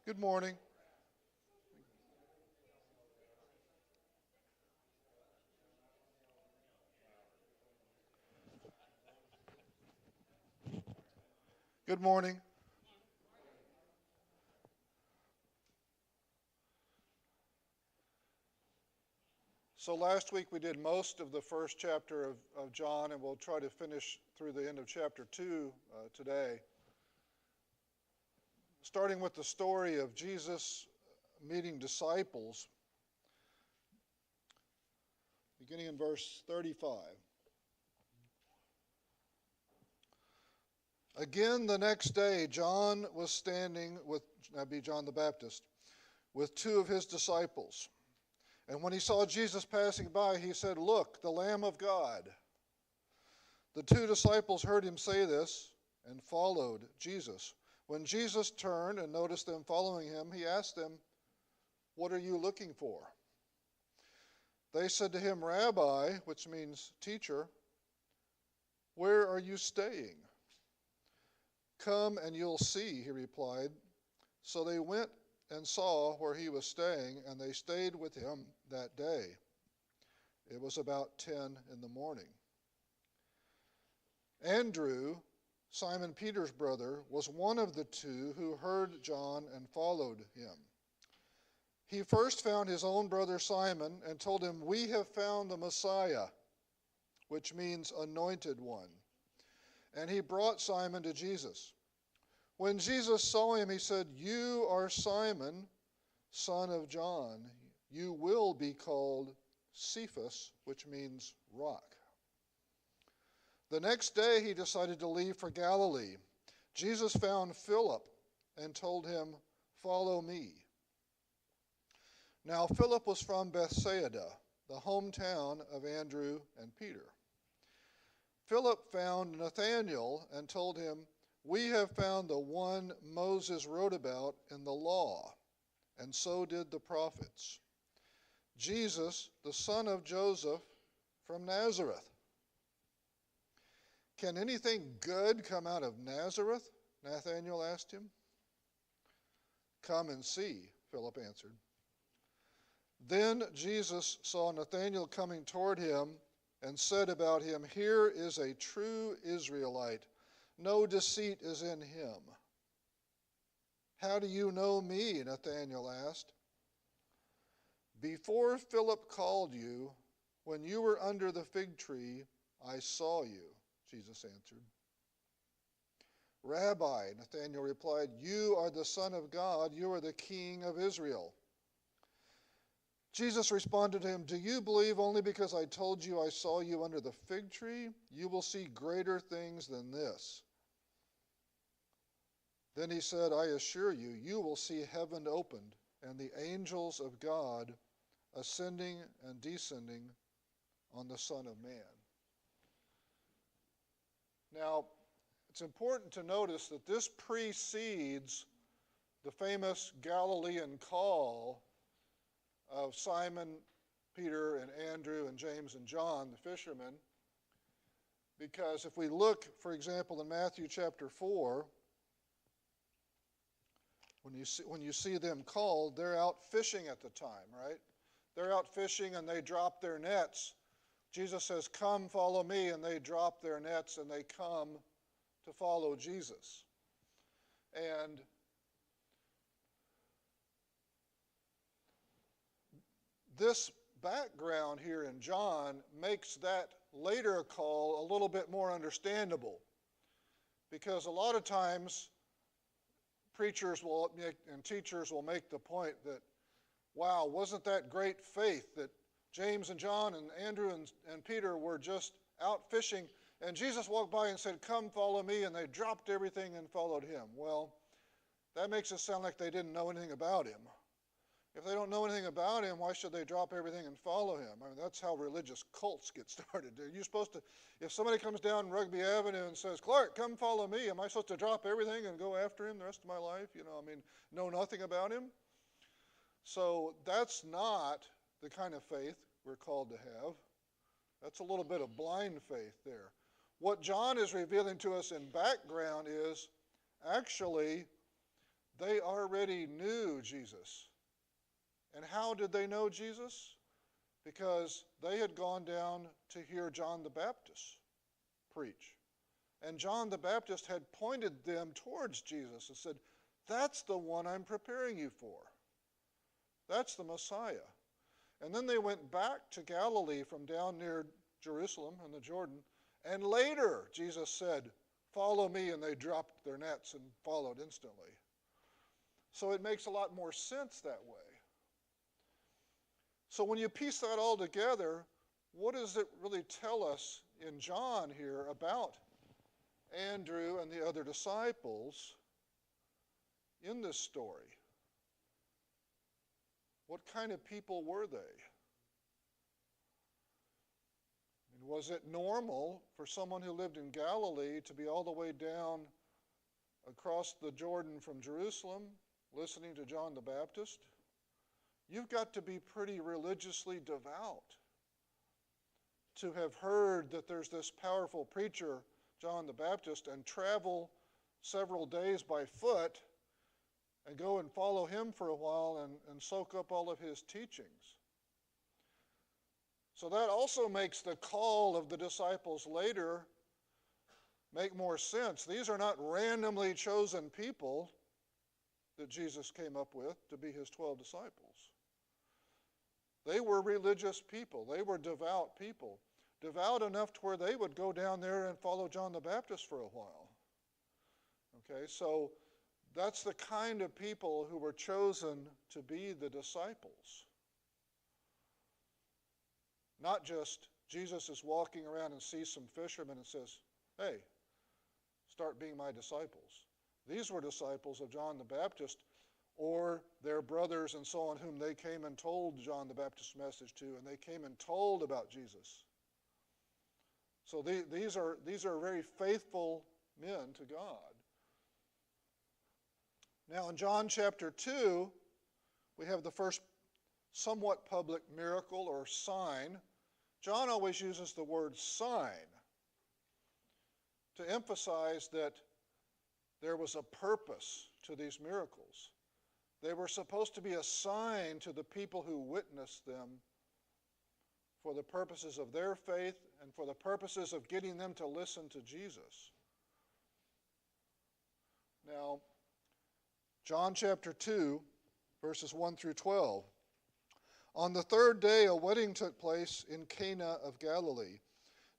Good morning. Good morning. So last week we did most of the first chapter of John, and we'll try to finish through the end of chapter 2 today. Starting with the story of Jesus meeting disciples, beginning in verse 35. Again, the next day, John was standing with, that'd be John the Baptist, with two of his disciples. And when he saw Jesus passing by, he said, "Look, the Lamb of God." The two disciples heard him say this and followed Jesus. When Jesus turned and noticed them following him, he asked them, "What are you looking for?" They said to him, "Rabbi," which means teacher, "where are you staying?" "Come and you'll see," he replied. So they went and saw where he was staying, and they stayed with him that day. It was about 10 in the morning. Andrew, Simon Peter's brother, was one of the two who heard John and followed him. He first found his own brother Simon and told him, "We have found the Messiah," which means anointed one. And he brought Simon to Jesus. When Jesus saw him, he said, "You are Simon, son of John. You will be called Cephas," which means rock. The next day he decided to leave for Galilee. Jesus found Philip and told him, "Follow me." Now Philip was from Bethsaida, the hometown of Andrew and Peter. Philip found Nathanael and told him, "We have found the one Moses wrote about in the law, and so did the prophets, Jesus, the son of Joseph from Nazareth." "Can anything good come out of Nazareth?" Nathanael asked him. "Come and see," Philip answered. Then Jesus saw Nathanael coming toward him and said about him, "Here is a true Israelite. No deceit is in him." "How do you know me?" Nathanael asked. "Before Philip called you, when you were under the fig tree, I saw you," Jesus answered. "Rabbi," Nathanael replied, "you are the Son of God. You are the King of Israel." Jesus responded to him, "Do you believe only because I told you I saw you under the fig tree? You will see greater things than this." Then he said, "I assure you, you will see heaven opened and the angels of God ascending and descending on the Son of Man." Now, it's important to notice that this precedes the famous Galilean call of Simon, Peter, and Andrew, and James, and John, the fishermen. Because if we look, for example, in Matthew chapter 4, when you see them called, they're out fishing at the time, right? They're out fishing and they drop their nets. Jesus says, "Come, follow me," and they drop their nets and they come to follow Jesus. And this background here in John makes that later call a little bit more understandable, because a lot of times preachers and teachers will make the point that, wow, wasn't that great faith that James and John and Andrew and Peter were just out fishing and Jesus walked by and said, "Come, follow me," and they dropped everything and followed him. Well, that makes it sound like they didn't know anything about him. If they don't know anything about him, why should they drop everything and follow him? I mean, that's how religious cults get started. Are you supposed to, if somebody comes down Rugby Avenue and says, "Clark, come follow me," am I supposed to drop everything and go after him the rest of my life? Know nothing about him? So that's not the kind of faith we're called to have. That's a little bit of blind faith there. What John is revealing to us in background is actually They already knew Jesus. And how did they know Jesus? Because they had gone down to hear John the Baptist preach. And John the Baptist had pointed them towards Jesus and said, "That's the one I'm preparing you for. That's the Messiah." And then they went back to Galilee from down near Jerusalem and the Jordan. And later, Jesus said, "Follow me," and they dropped their nets and followed instantly. So it makes a lot more sense that way. So when you piece that all together, what does it really tell us in John here about Andrew and the other disciples in this story? What kind of people were they? Was it normal for someone who lived in Galilee to be all the way down across the Jordan from Jerusalem listening to John the Baptist? You've got to be pretty religiously devout to have heard that there's this powerful preacher, John the Baptist, and travel several days by foot and go and follow him for a while and soak up all of his teachings. So that also makes the call of the disciples later make more sense. These are not randomly chosen people that Jesus came up with to be his 12 disciples. They were religious people. They were devout people. Devout enough to where they would go down there and follow John the Baptist for a while. Okay, so that's the kind of people who were chosen to be the disciples. Not just Jesus is walking around and sees some fishermen and says, "Hey, start being my disciples." These were disciples of John the Baptist or their brothers and so on, whom they came and told John the Baptist's message to, and they came and told about Jesus. So these are very faithful men to God. Now in John chapter 2, we have the first somewhat public miracle or sign. John always uses the word sign to emphasize that there was a purpose to these miracles. They were supposed to be a sign to the people who witnessed them for the purposes of their faith and for the purposes of getting them to listen to Jesus. Now, John chapter 2, verses 1 through 12. On the third day, a wedding took place in Cana of Galilee.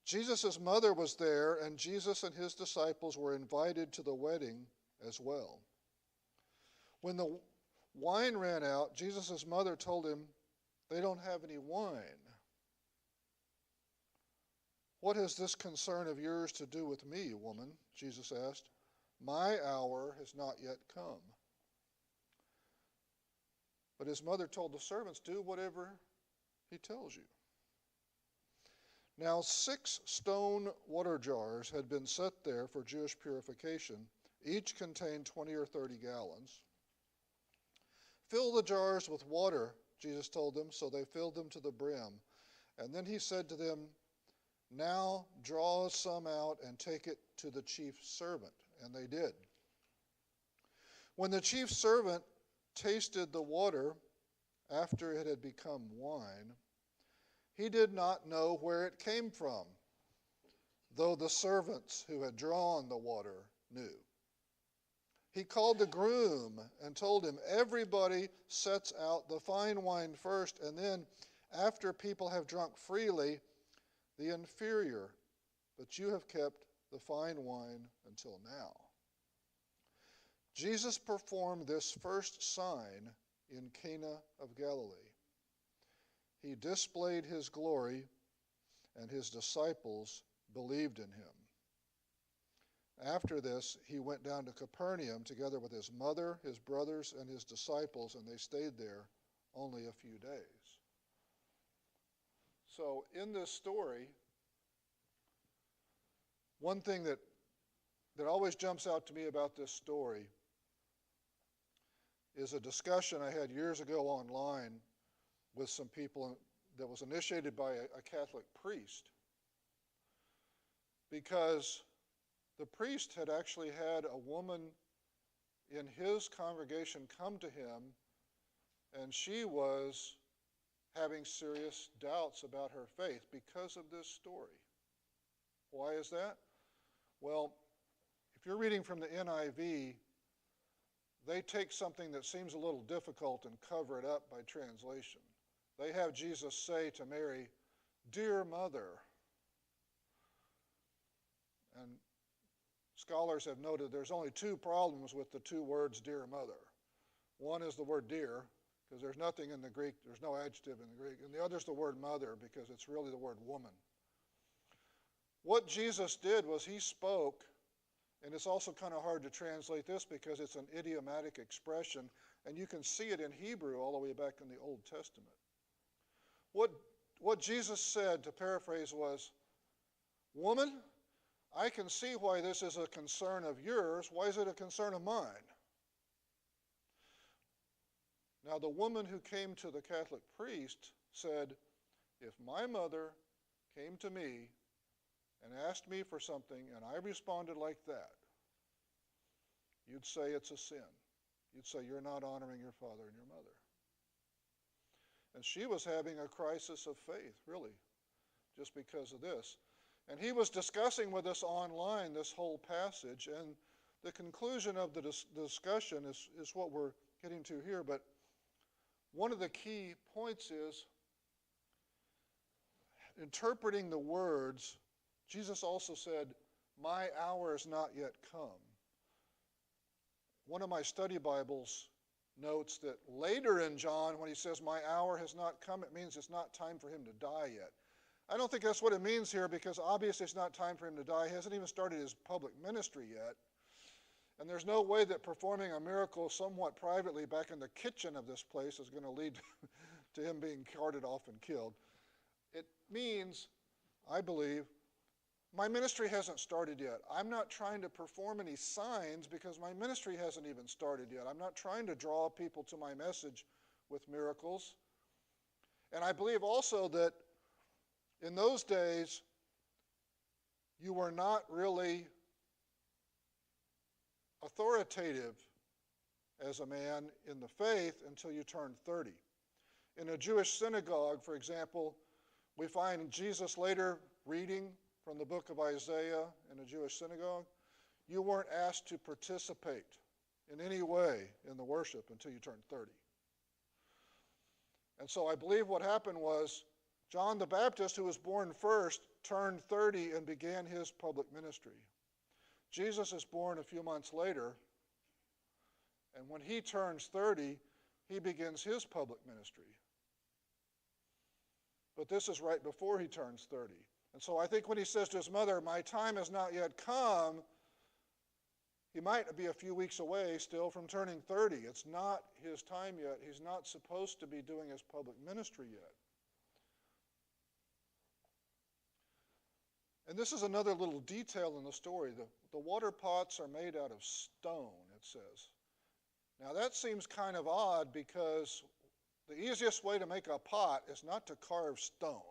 Jesus' mother was there, and Jesus and his disciples were invited to the wedding as well. When the wine ran out, Jesus' mother told him, "They don't have any wine." "What has this concern of yours to do with me, woman?" Jesus asked. "My hour has not yet come." But his mother told the servants, "Do whatever he tells you." Now 6 stone water jars had been set there for Jewish purification. Each contained 20 or 30 gallons. "Fill the jars with water," Jesus told them, so they filled them to the brim. And then he said to them, "Now draw some out and take it to the chief servant." And they did. When the chief servant tasted the water after it had become wine, he did not know where it came from, though the servants who had drawn the water knew. He called the groom and told him, "Everybody sets out the fine wine first, and then, after people have drunk freely, the inferior. But you have kept the fine wine until now." Jesus performed this first sign in Cana of Galilee. He displayed his glory, and his disciples believed in him. After this, he went down to Capernaum together with his mother, his brothers, and his disciples, and they stayed there only a few days. So in this story, one thing that always jumps out to me about this story is a discussion I had years ago online with some people that was initiated by a Catholic priest, because the priest had actually had a woman in his congregation come to him, and she was having serious doubts about her faith because of this story. Why is that? Well, if you're reading from the NIV, they take something that seems a little difficult and cover it up by translation. They have Jesus say to Mary, "Dear Mother." And scholars have noted there's only two problems with the two words "dear mother." One is the word "dear," because there's nothing in the Greek, there's no adjective in the Greek. And the other is the word "mother," because it's really the word "woman." What Jesus did was he spoke, and it's also kind of hard to translate this because it's an idiomatic expression, and you can see it in Hebrew all the way back in the Old Testament. What Jesus said, to paraphrase, was, "Woman, I can see why this is a concern of yours. Why is it a concern of mine?" Now, the woman who came to the Catholic priest said, "If my mother came to me and asked me for something and I responded like that, you'd say it's a sin. You'd say you're not honoring your father and your mother." And she was having a crisis of faith, really, just because of this. And he was discussing with us online this whole passage, and the conclusion of the discussion is what we're getting to here. But one of the key points is interpreting the words. Jesus also said, "My hour is not yet come." One of my study Bibles notes that later in John, when he says, "My hour has not come," it means it's not time for him to die yet. I don't think that's what it means here, because obviously it's not time for him to die. He hasn't even started his public ministry yet. And there's no way that performing a miracle somewhat privately back in the kitchen of this place is going to lead to him being carted off and killed. It means, I believe, my ministry hasn't started yet. I'm not trying to perform any signs because my ministry hasn't even started yet. I'm not trying to draw people to my message with miracles. And I believe also that in those days, you were not really authoritative as a man in the faith until you turned 30. In a Jewish synagogue, for example, we find Jesus later reading from the book of Isaiah in a Jewish synagogue. You weren't asked to participate in any way in the worship until you turned 30. And so I believe what happened was John the Baptist, who was born first, turned 30 and began his public ministry. Jesus is born a few months later, and when he turns 30, he begins his public ministry. But this is right before he turns 30. And so I think when he says to his mother, "My time has not yet come," he might be a few weeks away still from turning 30. It's not his time yet. He's not supposed to be doing his public ministry yet. And this is another little detail in the story. The water pots are made out of stone, it says. Now that seems kind of odd, because the easiest way to make a pot is not to carve stone.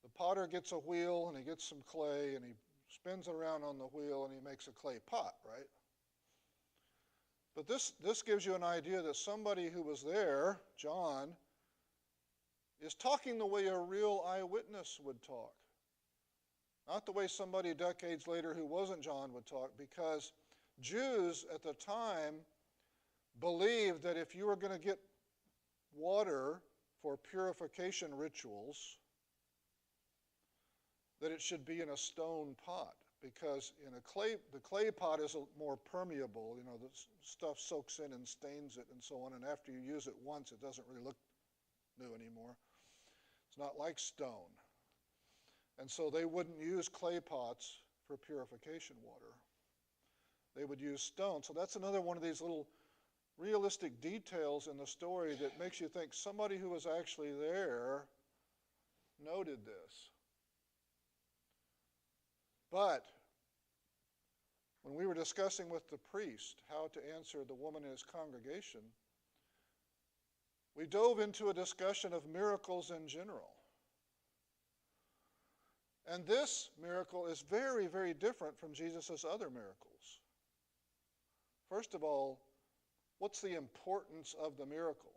The potter gets a wheel and he gets some clay and he spins it around on the wheel and he makes a clay pot, right? But this gives you an idea that somebody who was there, John, is talking the way a real eyewitness would talk. Not the way somebody decades later who wasn't John would talk, because Jews at the time believed that if you were going to get water for purification rituals, that it should be in a stone pot, because in the clay pot is more permeable. You know, the stuff soaks in and stains it and so on, and after you use it once, it doesn't really look new anymore. It's not like stone. And so they wouldn't use clay pots for purification water. They would use stone. So that's another one of these little realistic details in the story that makes you think somebody who was actually there noted this. But when we were discussing with the priest how to answer the woman in his congregation, we dove into a discussion of miracles in general. And this miracle is very, very different from Jesus' other miracles. First of all, what's the importance of the miracle?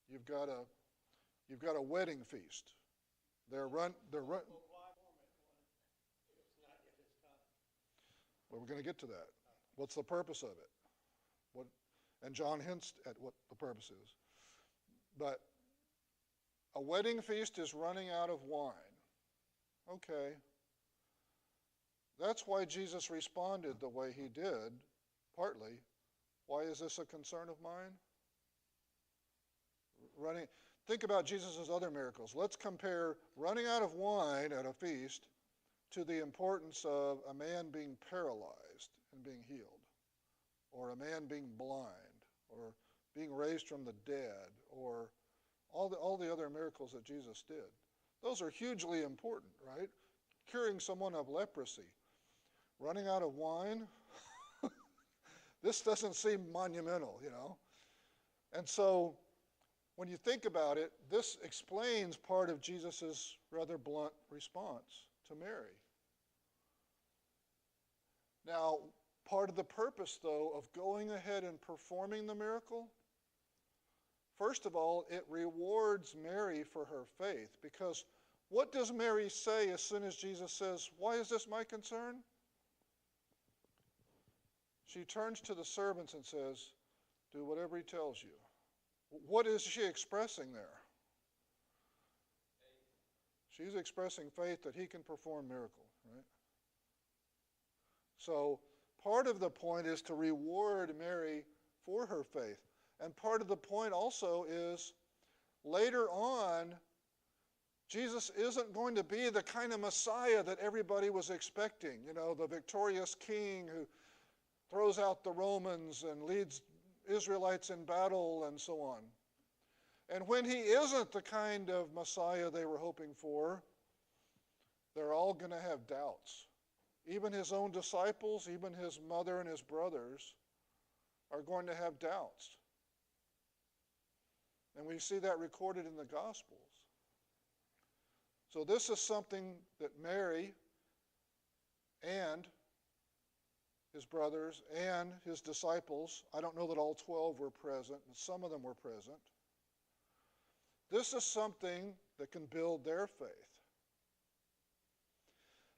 You've got a wedding feast. They're run. Well, we're going to get to that. What's the purpose of it? And John hints at what the purpose is. But a wedding feast is running out of wine. Okay. That's why Jesus responded the way he did, partly. Why is this a concern of mine? Think about Jesus' other miracles. Let's compare running out of wine at a feast to the importance of a man being paralyzed and being healed, or a man being blind, or being raised from the dead, or all the other miracles that Jesus did. Those are hugely important, right? Curing someone of leprosy. Running out of wine? This doesn't seem monumental, you know. And so when you think about it, this explains part of Jesus' rather blunt response to Mary. Now, part of the purpose, though, of going ahead and performing the miracle, first of all, it rewards Mary for her faith. Because what does Mary say as soon as Jesus says, "Why is this my concern?" She turns to the servants and says, "Do whatever he tells you." What is she expressing there? She's expressing faith that he can perform miracles, right? So part of the point is to reward Mary for her faith. And part of the point also is later on, Jesus isn't going to be the kind of Messiah that everybody was expecting. You know, the victorious king who throws out the Romans and leads Israelites in battle and so on. And when he isn't the kind of Messiah they were hoping for, they're all going to have doubts. Even his own disciples, even his mother and his brothers are going to have doubts. And we see that recorded in the Gospels. So this is something that Mary and his brothers and his disciples, I don't know that all 12 were present, but some of them were present. This is something that can build their faith.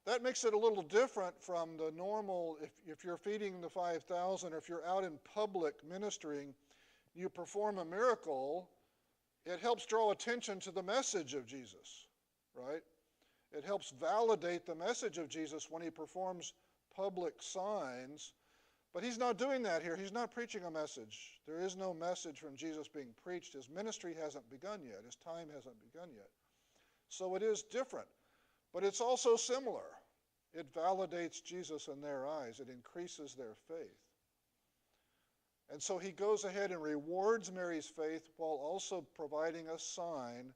That makes it a little different from the normal, if you're feeding the 5,000 or if you're out in public ministering, you perform a miracle, it helps draw attention to the message of Jesus, right? It helps validate the message of Jesus when he performs public signs, but he's not doing that here. He's not preaching a message. There is no message from Jesus being preached. His ministry hasn't begun yet. His time hasn't begun yet. So it is different, but it's also similar. It validates Jesus in their eyes. It increases their faith. And so he goes ahead and rewards Mary's faith while also providing a sign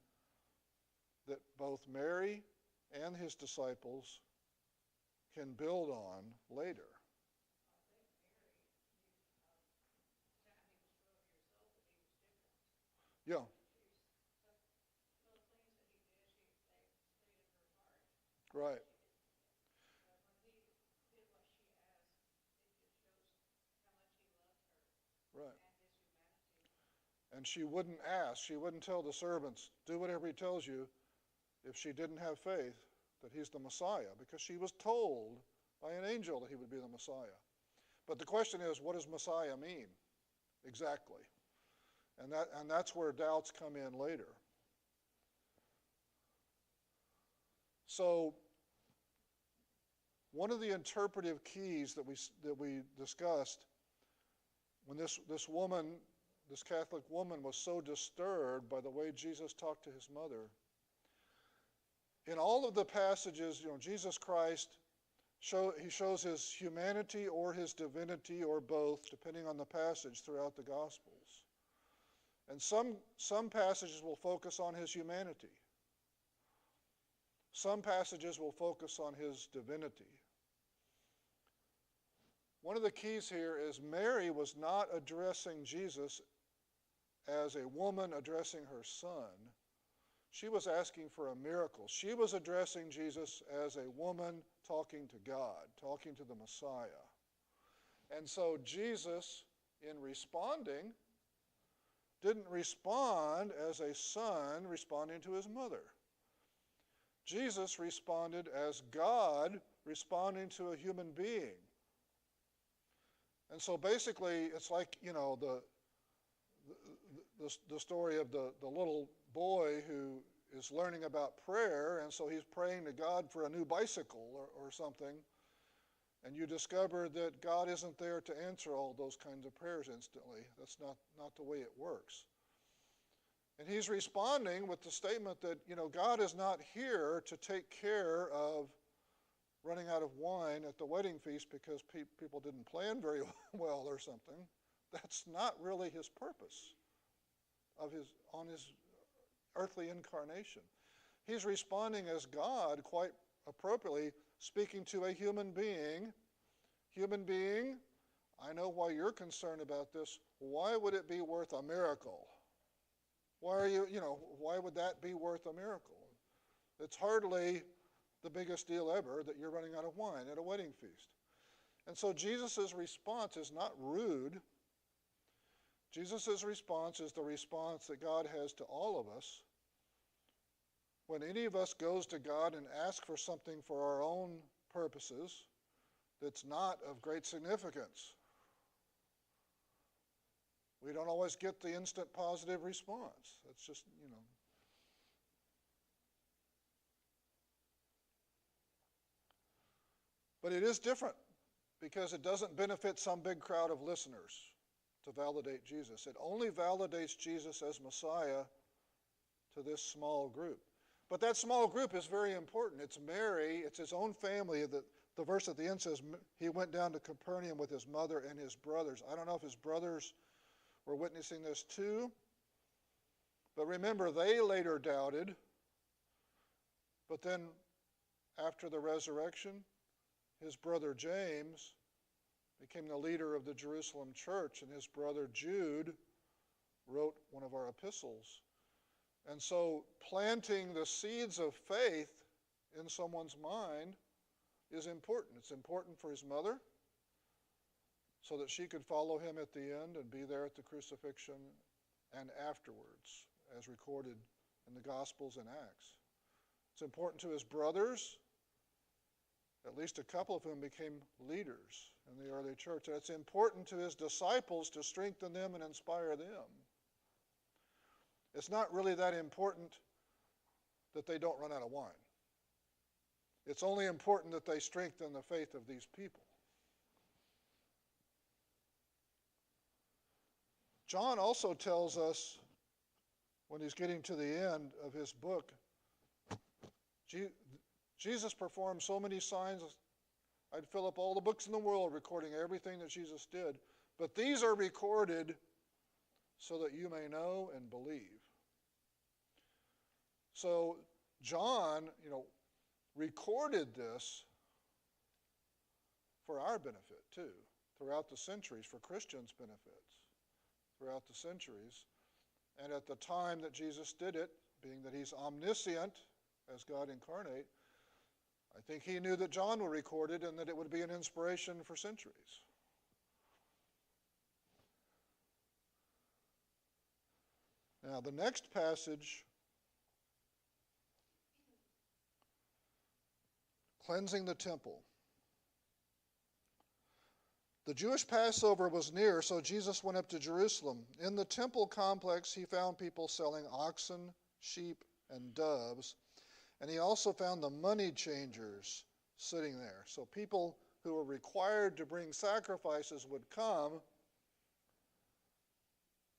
that both Mary and his disciples can build on later. Yeah. Right. Right. And she wouldn't ask. She wouldn't tell the servants, do whatever he tells you, if she didn't have faith that he's the Messiah, because she was told by an angel that he would be the Messiah. But the question is, what does Messiah mean exactly? And that's where doubts come in later. So one of the interpretive keys that we discussed when this Catholic woman was so disturbed by the way Jesus talked to his mother, in all of the passages, Jesus Christ, he shows his humanity or his divinity or both, depending on the passage throughout the Gospels. And some passages will focus on his humanity. Some passages will focus on his divinity. One of the keys here is Mary was not addressing Jesus as a woman addressing her son. She was asking for a miracle. She was addressing Jesus as a woman talking to God, talking to the Messiah. And so Jesus, in responding, didn't respond as a son responding to his mother. Jesus responded as God responding to a human being. And so basically, it's like, the story of the little boy who is learning about prayer, and so he's praying to God for a new bicycle or something, and you discover that God isn't there to answer all those kinds of prayers instantly. That's not the way it works. And he's responding with the statement that, God is not here to take care of running out of wine at the wedding feast because people didn't plan very well or something. That's not really his purpose on his earthly incarnation. He's responding as God, quite appropriately, speaking to a human being. Human being, I know why you're concerned about this. Why would it be worth a miracle? Why would that be worth a miracle? It's hardly the biggest deal ever that you're running out of wine at a wedding feast. And so Jesus' response is not rude. Jesus' response is the response that God has to all of us. When any of us goes to God and asks for something for our own purposes that's not of great significance, we don't always get the instant positive response. That's just, But it is different because it doesn't benefit some big crowd of listeners to validate Jesus. It only validates Jesus as Messiah to this small group. But that small group is very important. It's Mary, it's his own family. The verse at the end says he went down to Capernaum with his mother and his brothers. I don't know if his brothers were witnessing this too. But remember, they later doubted. But then after the resurrection, his brother James became the leader of the Jerusalem church, and his brother Jude wrote one of our epistles. And so planting the seeds of faith in someone's mind is important. It's important for his mother so that she could follow him at the end and be there at the crucifixion and afterwards, as recorded in the Gospels and Acts. It's important to his brothers. At least a couple of whom became leaders in the early church. And it's important to his disciples to strengthen them and inspire them. It's not really that important that they don't run out of wine. It's only important that they strengthen the faith of these people. John also tells us, when he's getting to the end of his book, Jesus performed so many signs, I'd fill up all the books in the world recording everything that Jesus did. But these are recorded so that you may know and believe. So John, recorded this for our benefit too, throughout the centuries, for Christians' benefits, throughout the centuries. And at the time that Jesus did it, being that he's omniscient as God incarnate, I think he knew that John would record it and that it would be an inspiration for centuries. Now, the next passage, cleansing the temple. The Jewish Passover was near, so Jesus went up to Jerusalem. In the temple complex, he found people selling oxen, sheep, and doves. And he also found the money changers sitting there. So people who were required to bring sacrifices would come,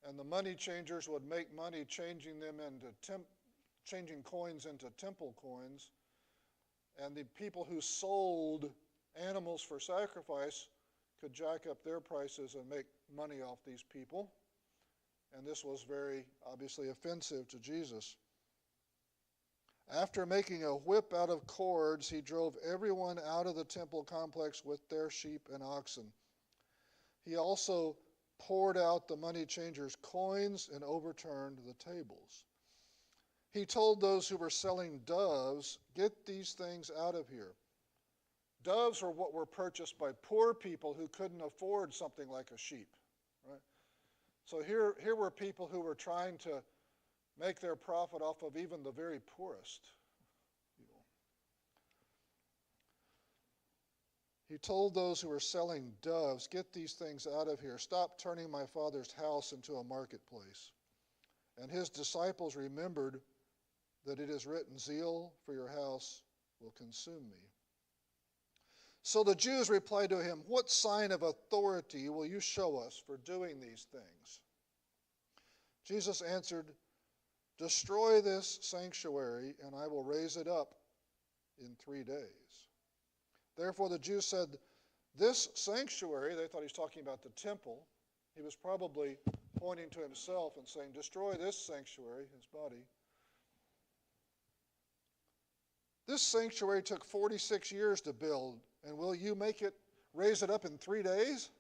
and the money changers would make money changing coins into temple coins. And the people who sold animals for sacrifice could jack up their prices and make money off these people. And this was very obviously offensive to Jesus. After making a whip out of cords, he drove everyone out of the temple complex with their sheep and oxen. He also poured out the money changers' coins and overturned the tables. He told those who were selling doves, "Get these things out of here." Doves were what were purchased by poor people who couldn't afford something like a sheep. Right? So here were people who were trying to make their profit off of even the very poorest people. He told those who were selling doves, "Get these things out of here. Stop turning my Father's house into a marketplace." And his disciples remembered that it is written, "Zeal for your house will consume me." So the Jews replied to him, "What sign of authority will you show us for doing these things?" Jesus answered, "Destroy this sanctuary, and I will raise it up in 3 days." Therefore the Jews said, "This sanctuary," they thought he was talking about the temple. He was probably pointing to himself and saying, "Destroy this sanctuary," his body. "This sanctuary took 46 years to build, and will you raise it up in 3 days?"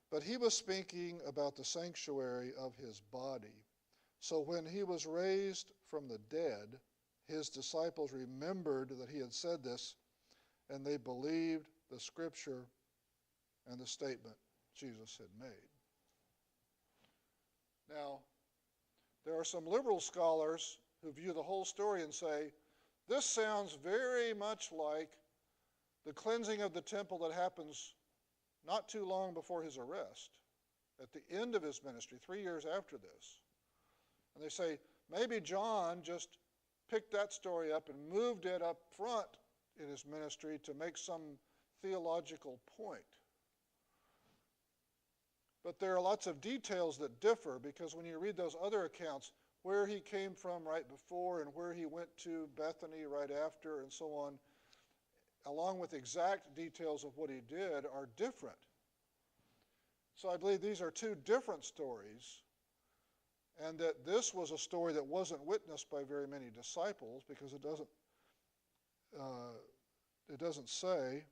But he was speaking about the sanctuary of his body. So when he was raised from the dead, his disciples remembered that he had said this, and they believed the scripture and the statement Jesus had made. Now, there are some liberal scholars who view the whole story and say, this sounds very much like the cleansing of the temple that happens not too long before his arrest, at the end of his ministry, 3 years after this. And they say, maybe John just picked that story up and moved it up front in his ministry to make some theological point. But there are lots of details that differ, because when you read those other accounts, where he came from right before and where he went to, Bethany right after, and so on, along with exact details of what he did, are different. So I believe these are two different stories, and that this was a story that wasn't witnessed by very many disciples, because it doesn't say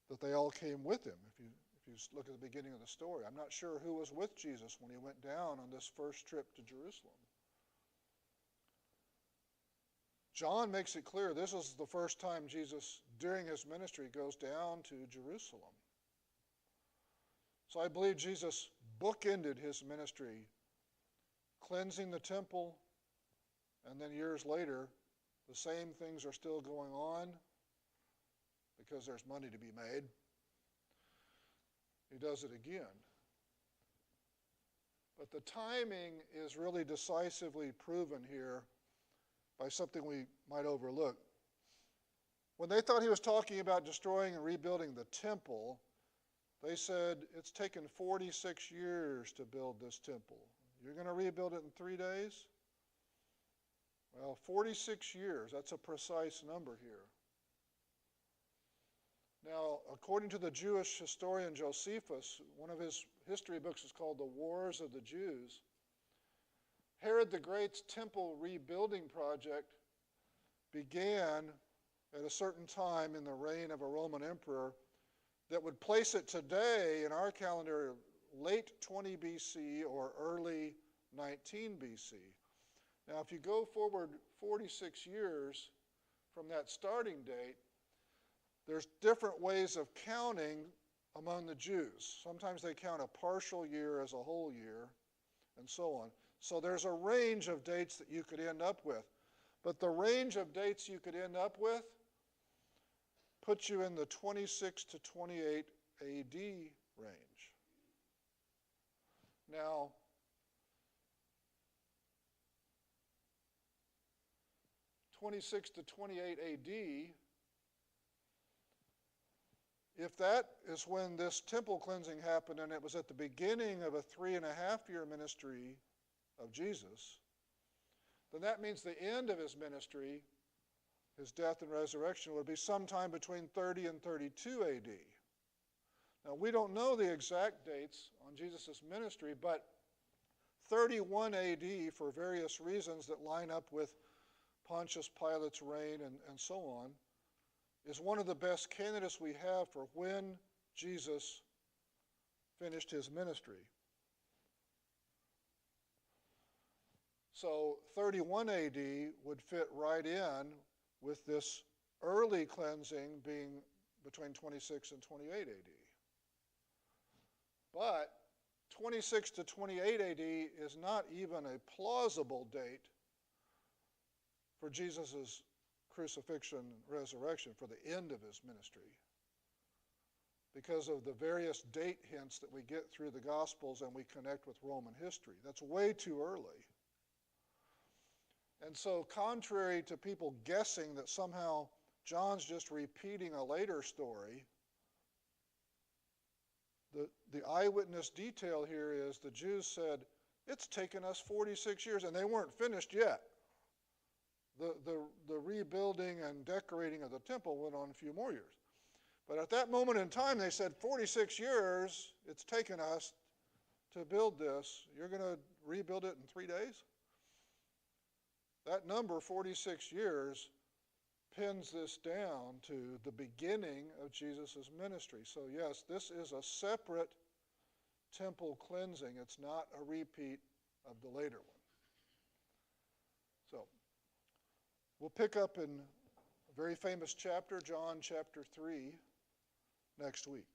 that they all came with him. If you look at the beginning of the story, I'm not sure who was with Jesus when he went down on this first trip to Jerusalem. John makes it clear this is the first time Jesus, during his ministry, goes down to Jerusalem. So I believe Jesus bookended his ministry, cleansing the temple, and then years later, the same things are still going on because there's money to be made. He does it again. But the timing is really decisively proven here by something we might overlook. When they thought he was talking about destroying and rebuilding the temple, they said, it's taken 46 years to build this temple. You're going to rebuild it in 3 days? Well, 46 years, that's a precise number here. Now, according to the Jewish historian Josephus, one of his history books is called The Wars of the Jews. Herod the Great's temple rebuilding project began at a certain time in the reign of a Roman emperor that would place it today in our calendar late 20 BC or early 19 BC. Now, if you go forward 46 years from that starting date, there's different ways of counting among the Jews. Sometimes they count a partial year as a whole year, and so on. So there's a range of dates that you could end up with. But the range of dates you could end up with puts you in the 26 to 28 AD range. Now, '26 to 28 AD, if that is when this temple cleansing happened and it was at the beginning of a 3.5-year ministry of Jesus, then that means the end of his ministry, his death and resurrection, would be sometime between 30 and 32 AD. Now, we don't know the exact dates on Jesus' ministry, but 31 AD, for various reasons that line up with Pontius Pilate's reign and so on, is one of the best candidates we have for when Jesus finished his ministry. So 31 AD would fit right in with this early cleansing being between 26 and 28 AD. But 26 to 28 AD is not even a plausible date for Jesus' crucifixion and resurrection, for the end of his ministry, because of the various date hints that we get through the Gospels and we connect with Roman history. That's way too early. And so contrary to people guessing that somehow John's just repeating a later story, the eyewitness detail here is the Jews said, it's taken us 46 years, and they weren't finished yet. The rebuilding and decorating of the temple went on a few more years. But at that moment in time, they said, 46 years it's taken us to build this. You're going to rebuild it in 3 days? That number, 46 years, pins this down to the beginning of Jesus' ministry. So yes, this is a separate temple cleansing. It's not a repeat of the later one. So we'll pick up in a very famous chapter, John chapter 3, next week.